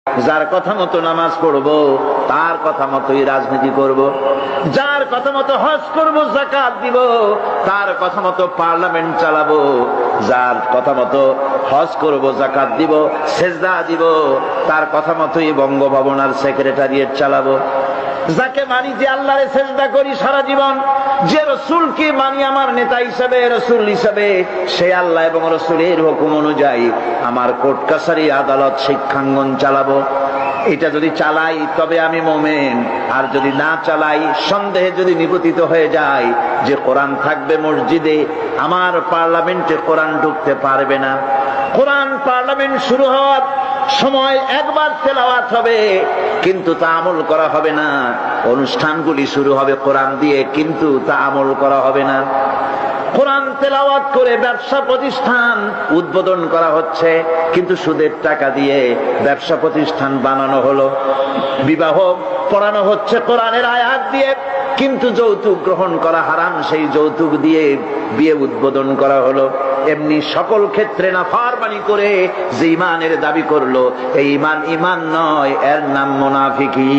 যার কথা মতো নামাজ পড়বো তার কথা মতোই রাজনীতি করব, যার কথা মতো হজ করব, যাকাত দিব, তার কথা মতো পার্লামেন্ট চালাবো, যার কথা মতো হজ করব, যাকাত দিব, সেজদা দিব, তার কথা মতোই বঙ্গভবন আর সেক্রেটারিয়েট চালাবো। যাকে মানি, যে আল্লাহরে সেজদা করি সারা জীবন, যে রসুলকে মানি আমার নেতা হিসাবে, রসুল হিসাবে, সে আল্লাহ এবং রসুলের হুকুম অনুযায়ী আমার কোর্ট কাছারি আদালত শিক্ষাঙ্গন চালাবো। এটা যদি চালাই তবে আমি মুমিন, আর যদি না চালাই, সন্দেহে যদি নিপতিত হয়ে যায় যে কোরআন থাকবে মসজিদে, আমার পার্লামেন্টে কোরআন ঢুকতে পারবে না। কোরআন পার্লামেন্ট শুরু হওয়ার সময় একবার তেলাওয়াত হবে, কিন্তু তা আমল করা হবে না। অনুষ্ঠানগুলি শুরু হবে কোরআন দিয়ে, কিন্তু তা আমল করা হবে না। কোরআন তেলাওয়াত করে ব্যবসা প্রতিষ্ঠান উদ্বোধন করা হচ্ছে, কিন্তু সুদের টাকা দিয়ে ব্যবসা প্রতিষ্ঠান বানানো হলো। বিবাহ পড়ানো হচ্ছে কোরআনের আয়াত দিয়ে, কিন্তু যৌতুক গ্রহণ করা হারাম, সেই যৌতুক দিয়ে বিয়ে উদ্বোধন করা হলো। এমনি সকল ক্ষেত্রে নাফরমানি করে যে ঈমানের দাবি করলো, এই ঈমান ঈমান নয়, এর নাম মুনাফিকি।